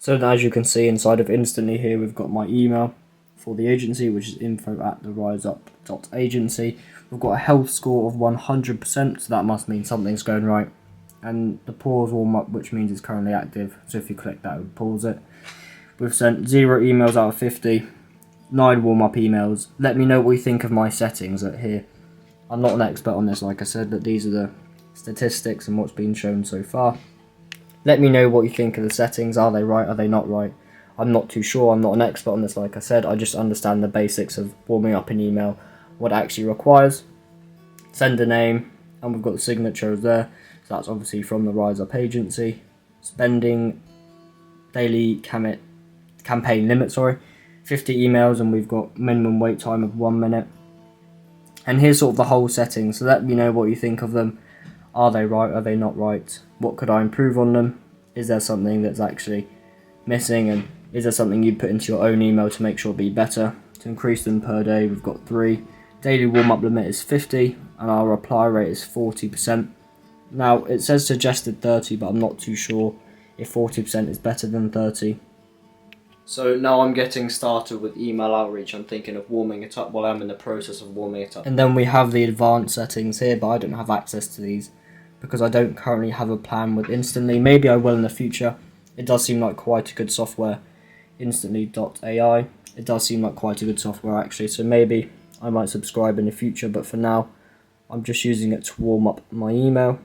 So now, as you can see inside of Instantly here, we've got my email for the agency, which is info@theriseup.agency. We've got a health score of 100%, so that must mean something's going right. And the pause warm up, which means it's currently active, so if you click that, it would pause it. We've sent 0 emails out of 50, 9 warm up emails. Let me know what you think of my settings here. I'm not an expert on this, like I said, but these are the statistics and what's been shown so far. Let me know what you think of the settings. Are they right? Are they not right? I'm not too sure. I'm not an expert on this, like I said. I just understand the basics of warming up an email, what it actually requires. Send a name, and we've got the signatures there. So that's obviously from the Rise Up agency. Spending daily campaign limit, 50 emails, and we've got minimum wait time of 1 minute. And here's sort of the whole settings. So let me know what you think of them. Are they right? Are they not right? What could I improve on them? Is there something that's actually missing? And is there something you put into your own email to make sure it'll be better? To increase them per day, we've got 3. Daily warm-up limit is 50, and our reply rate is 40%. Now, it says suggested 30, but I'm not too sure if 40% is better than 30. So now I'm getting started with email outreach. I'm thinking of warming it up while I'm in the process of warming it up. And then we have the advanced settings here, but I don't have access to these because I don't currently have a plan with Instantly. Maybe I will in the future. It does seem like quite a good software. Instantly.ai. It does seem like quite a good software actually, so maybe I might subscribe in the future, but for now I'm just using it to warm up my email.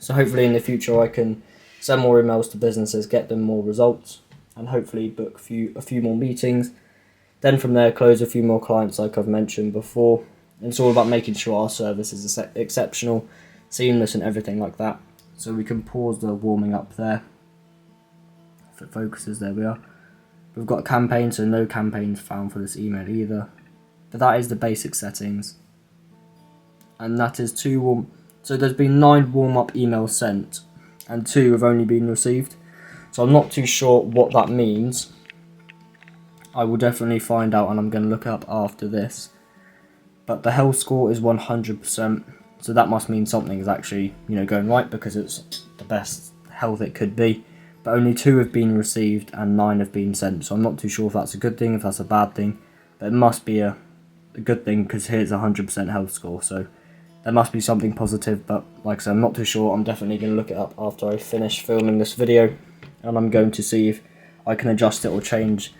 So hopefully in the future I can send more emails to businesses, get them more results, and hopefully book a few more meetings. Then from there, close a few more clients like I've mentioned before. And it's all about making sure our service is exceptional, seamless and everything like that. So we can pause the warming up there. If it focuses, there we are. We've got a campaign, so no campaigns found for this email either. But that is the basic settings. And that is 2 warm. So there's been 9 warm-up emails sent, and 2 have only been received. So I'm not too sure what that means. I will definitely find out, and I'm going to look up after this. But the health score is 100%, so that must mean something is actually, going right, because it's the best health it could be. But only 2 have been received and 9 have been sent. So I'm not too sure if that's a good thing, if that's a bad thing. But it must be a good thing, because here's a 100% health score. So there must be something positive, but like I said, I'm not too sure. I'm definitely going to look it up after I finish filming this video. And I'm going to see if I can adjust it or change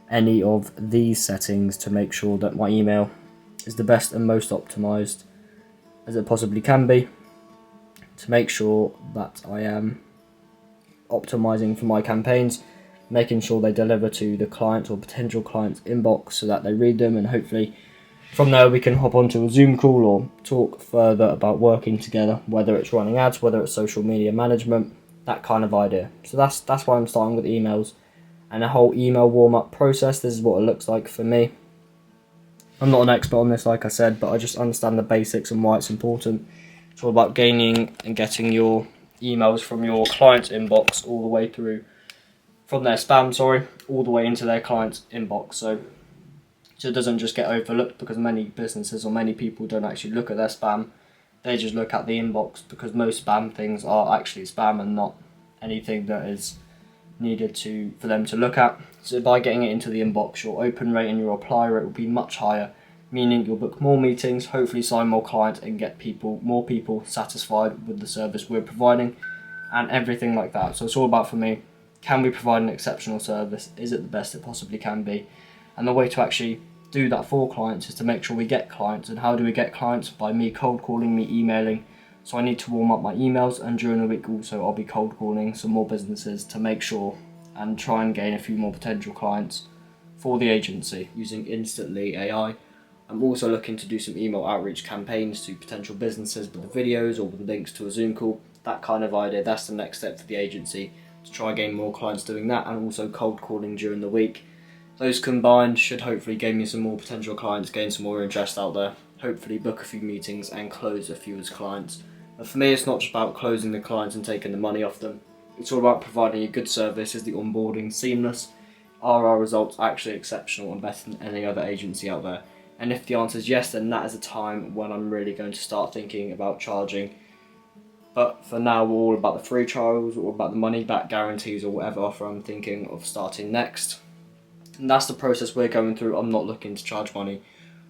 any of these settings to make sure that my email is the best and most optimized as it possibly can be, to make sure that I am optimizing for my campaigns, making sure they deliver to the client or potential client's inbox so that they read them, and hopefully from there we can hop onto a Zoom call or talk further about working together, whether it's running ads, whether it's social media management, that kind of idea. So that's why I'm starting with emails and a whole email warm-up process. This is what it looks like for me. I'm not an expert on this, like I said, but I just understand the basics and why it's important. It's all about gaining and getting your emails from your client's inbox all the way through, from their spam, all the way into their client's inbox. So it doesn't just get overlooked, because many businesses or many people don't actually look at their spam. They just look at the inbox, because most spam things are actually spam and not anything that is needed for them to look at. So by getting it into the inbox, your open rate and your reply rate will be much higher, meaning you'll book more meetings, hopefully sign more clients, and get more people satisfied with the service we're providing and everything like that. So it's all about, for me, can we provide an exceptional service? Is it the best it possibly can be? And the way to actually do that for clients is to make sure we get clients. And how do we get clients? By me cold calling, me emailing. So I need to warm up my emails, and during the week also I'll be cold calling some more businesses to make sure and try and gain a few more potential clients for the agency using Instantly AI. I'm also looking to do some email outreach campaigns to potential businesses with the videos or with links to a Zoom call, that kind of idea. That's the next step for the agency, to try and gain more clients doing that, and also cold calling during the week. Those combined should hopefully gain me some more potential clients, gain some more interest out there, hopefully book a few meetings and close a few as clients. But for me, it's not just about closing the clients and taking the money off them. It's all about providing a good service. Is the onboarding seamless? Are our results actually exceptional and better than any other agency out there? And if the answer is yes, then that is a time when I'm really going to start thinking about charging But for now, we're all about the free trials, or about the money back guarantees, or whatever offer I'm thinking of starting next. And that's the process we're going through. I'm not looking to charge money.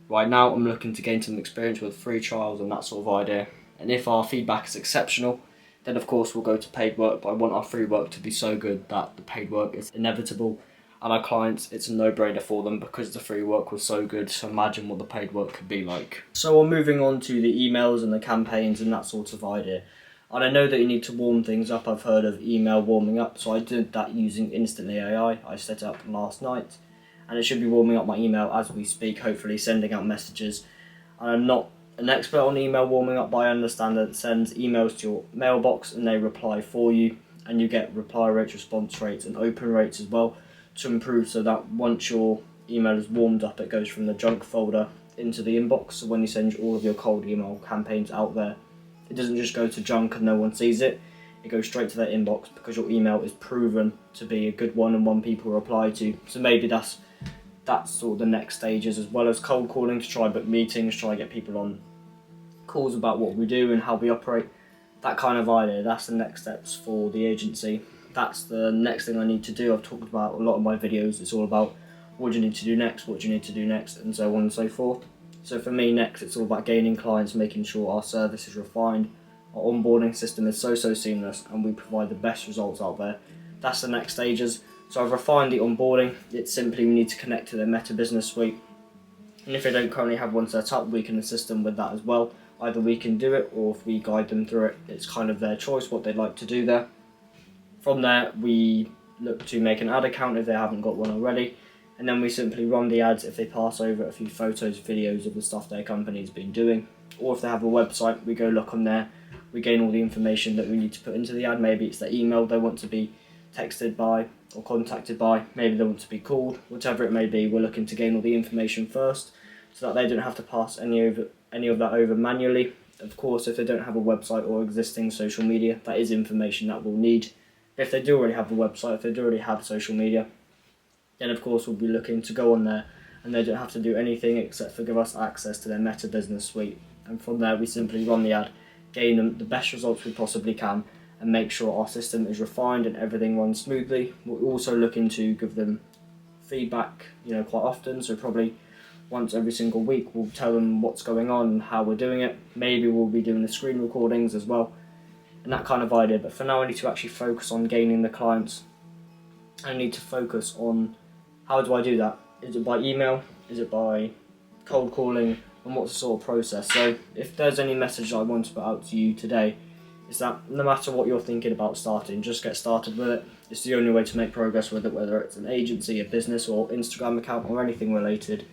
Right now, I'm looking to gain some experience with free trials and that sort of idea. And if our feedback is exceptional, then of course we'll go to paid work. But I want our free work to be so good that the paid work is inevitable. And our clients, it's a no-brainer for them because the free work was so good. So imagine what the paid work could be like. So I'm moving on to the emails and the campaigns and that sort of idea. And I know that you need to warm things up. I've heard of email warming up. So I did that using Instantly AI. I set it up last night. And it should be warming up my email as we speak, hopefully sending out messages. And I'm not an expert on email warming up, but I understand that it sends emails to your mailbox and they reply for you. And you get reply rates, response rates and open rates as well to improve, so that once your email is warmed up, it goes from the junk folder into the inbox. So when you send all of your cold email campaigns out there, it doesn't just go to junk and no one sees it. It goes straight to their inbox because your email is proven to be a good one and one people reply to. So maybe that's sort of the next stages, as well as cold calling to try book meetings, try get people on calls about what we do and how we operate. That kind of idea, that's the next steps for the agency. That's the next thing I need to do. I've talked about a lot of my videos. It's all about what do you need to do next, what do you need to do next, and so on and so forth. So for me next, it's all about gaining clients, making sure our service is refined, our onboarding system is so seamless, and we provide the best results out there. That's the next stages. So I've refined the onboarding. It's simply we need to connect to their Meta Business Suite. And if they don't currently have one set up, we can assist them with that as well. Either we can do it, or if we guide them through it, it's kind of their choice what they'd like to do there. From there, we look to make an ad account if they haven't got one already, and then we simply run the ads if they pass over a few photos, videos of the stuff their company's been doing. Or if they have a website, we go look on there, we gain all the information that we need to put into the ad. Maybe it's their email they want to be texted by or contacted by, maybe they want to be called, whatever it may be. We're looking to gain all the information first so that they don't have to pass any of that over manually. Of course, if they don't have a website or existing social media, that is information that we'll need. If they do already have a website, if they do already have social media, then of course we'll be looking to go on there and they don't have to do anything except for give us access to their Meta Business Suite. And from there we simply run the ad, gain them the best results we possibly can, and make sure our system is refined and everything runs smoothly. We're also looking to give them feedback, quite often. So probably once every single week we'll tell them what's going on and how we're doing it. Maybe we'll be doing the screen recordings as well, and that kind of idea. But for now I need to actually focus on gaining the clients. I need to focus on how do I do that? Is it by email? Is it by cold calling? And what's the sort of process? So if there's any message I want to put out to you today, is that no matter what you're thinking about starting, just get started with it. It's the only way to make progress with it, whether it's an agency, a business or Instagram account or anything related.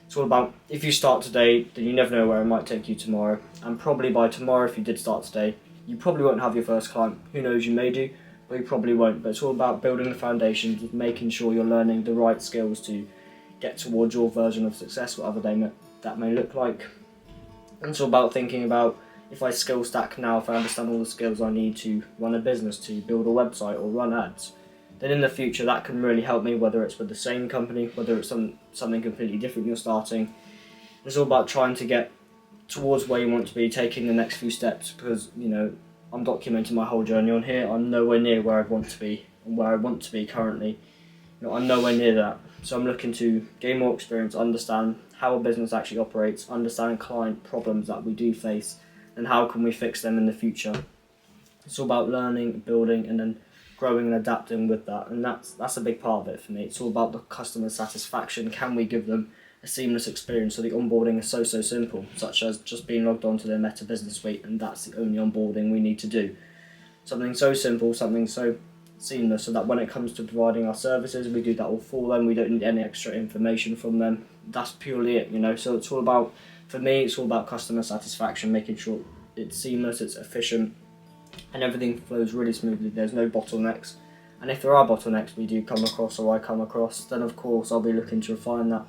It's all about, if you start today, then you never know where it might take you tomorrow. And probably by tomorrow, if you did start today, you probably won't have your first client. Who knows, you may do, but you probably won't. But it's all about building the foundations, making sure you're learning the right skills to get towards your version of success, whatever that may look like. And it's all about thinking about, if I skill stack now, if I understand all the skills I need to run a business, to build a website or run ads, then in the future that can really help me, whether it's with the same company, whether it's something completely different you're starting. It's all about trying to get towards where you want to be, taking the next few steps, because I'm documenting my whole journey on here. I'm nowhere near where I want to be and where I want to be currently. I'm nowhere near that. So I'm looking to gain more experience, understand how a business actually operates, understand client problems that we do face, and how can we fix them in the future. It's all about learning, building, and then growing and adapting with that. And that's a big part of it for me. It's all about the customer satisfaction. Can we give them a seamless experience? So the onboarding is so simple, such as just being logged onto their Meta Business Suite, and that's the only onboarding we need to do. Something so simple, something so seamless, so that when it comes to providing our services, we do that all for them. We don't need any extra information from them. That's purely it, So it's all about, for me, it's all about customer satisfaction, making sure it's seamless, it's efficient, and everything flows really smoothly. There's no bottlenecks. And if there are bottlenecks we do come across, or I come across, then of course I'll be looking to refine that,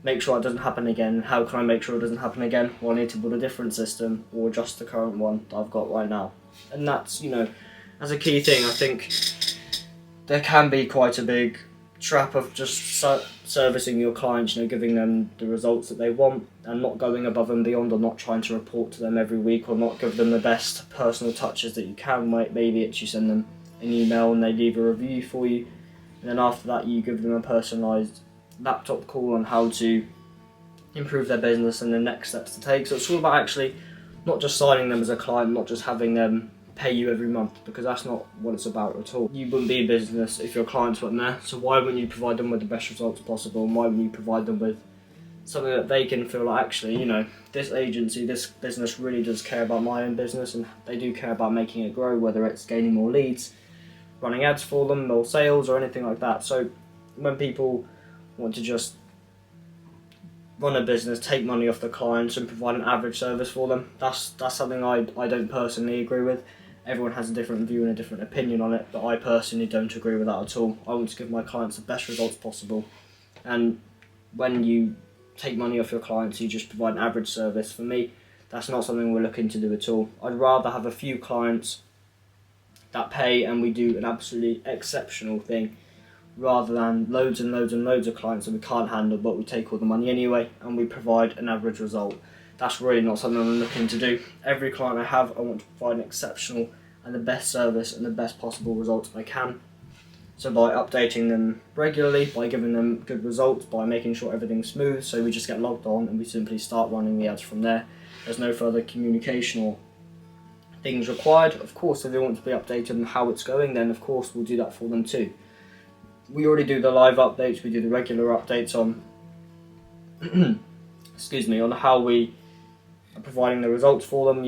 make sure it doesn't happen again. How can I make sure it doesn't happen again? Well, I need to build a different system, or just the current one that I've got right now. And that's, as a key thing, I think there can be quite a big trap of just servicing your clients, giving them the results that they want and not going above and beyond, or not trying to report to them every week, or not give them the best personal touches that you can. Maybe it's you send them an email and they leave a review for you, and then after that you give them a personalised laptop call on how to improve their business and the next steps to take. So it's all about actually not just signing them as a client, not just having them pay you every month, because that's not what it's about at all. You wouldn't be a business if your clients weren't there, so why wouldn't you provide them with the best results possible, and why wouldn't you provide them with something that they can feel like, actually, this agency, this business really does care about my own business, and they do care about making it grow, whether it's gaining more leads, running ads for them, more sales, or anything like that. So when people want to just run a business, take money off the clients and provide an average service for them, that's something I don't personally agree with. Everyone has a different view and a different opinion on it, but I personally don't agree with that at all. I want to give my clients the best results possible, and when you take money off your clients, you just provide an average service. For me, that's not something we're looking to do at all. I'd rather have a few clients that pay and we do an absolutely exceptional thing, rather than loads and loads and loads of clients that we can't handle, but we take all the money anyway and we provide an average result. That's really not something I'm looking to do. Every client I have, I want to provide an exceptional and the best service and the best possible results I can. So by updating them regularly, by giving them good results, by making sure everything's smooth, so we just get logged on and we simply start running the ads from there. There's no further communication or things required. Of course, if they want to be updated on how it's going, then of course we'll do that for them too. We already do the live updates, we do the regular updates on on how we are providing the results for them.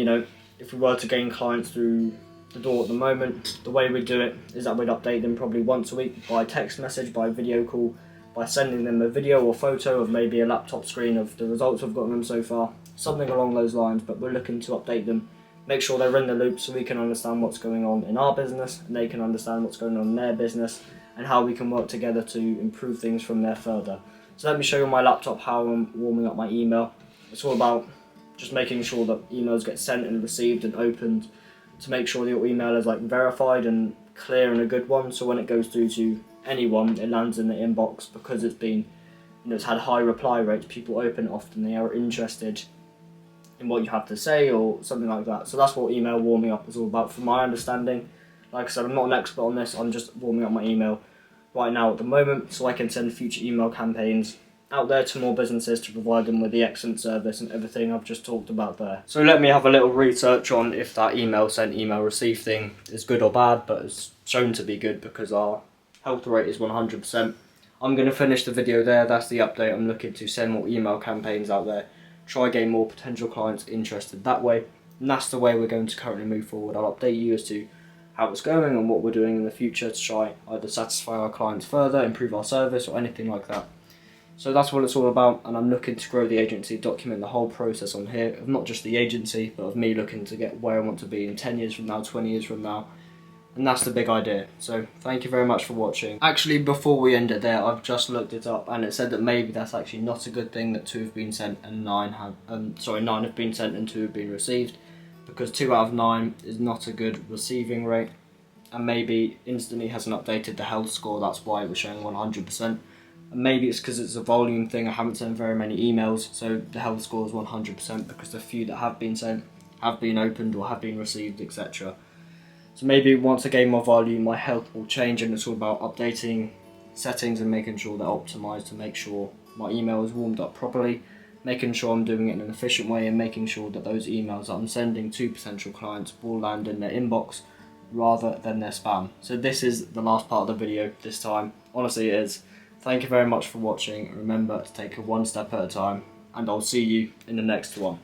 If we were to gain clients through the door at the moment, the way we do it is that we'd update them probably once a week by text message, by video call, by sending them a video or photo of maybe a laptop screen of the results we've gotten them so far, something along those lines. But we're looking to update them, make sure they're in the loop so we can understand what's going on in our business and they can understand what's going on in their business, and how we can work together to improve things from there further. So let me show you on my laptop how I'm warming up my email. It's all about just making sure that emails get sent and received and opened, to make sure that your email is verified and clear and a good one, so when it goes through to anyone, it lands in the inbox because it's been, it's had high reply rates. People open it often, they are interested in what you have to say or something like that. So that's what email warming up is all about, from my understanding. Like I said, I'm not an expert on this, I'm just warming up my email right now at the moment so I can send future email campaigns out there to more businesses to provide them with the excellent service and everything I've just talked about there. So let me have a little research on if that email sent, email received thing is good or bad, but it's shown to be good because our health rate is 100%. I'm going to finish the video there. That's the update. I'm looking to send more email campaigns out there, try gain more potential clients interested that way, and that's the way we're going to currently move forward. I'll update you as to how it's going and what we're doing in the future to try either satisfy our clients further, improve our service, or anything like that. So that's what it's all about, and I'm looking to grow the agency, document the whole process on here, of not just the agency, but of me looking to get where I want to be in 10 years from now, 20 years from now, and that's the big idea. So thank you very much for watching. Actually, before we end it there, I've just looked it up, and it said that maybe that's actually not a good thing that 2 have been sent and 9 have been sent and 2 have been received, because 2 out of 9 is not a good receiving rate, and maybe instantly hasn't updated the health score, that's why it was showing 100%. And maybe it's because it's a volume thing, I haven't sent very many emails, so the health score is 100% because the few that have been sent have been opened or have been received, etc. So maybe once I gain more volume, my health will change, and it's all about updating settings and making sure they're optimised to make sure my email is warmed up properly, making sure I'm doing it in an efficient way, and making sure that those emails that I'm sending to potential clients will land in their inbox rather than their spam. So this is the last part of the video this time, honestly it is. Thank you very much for watching. Remember to take it one step at a time, and I'll see you in the next one.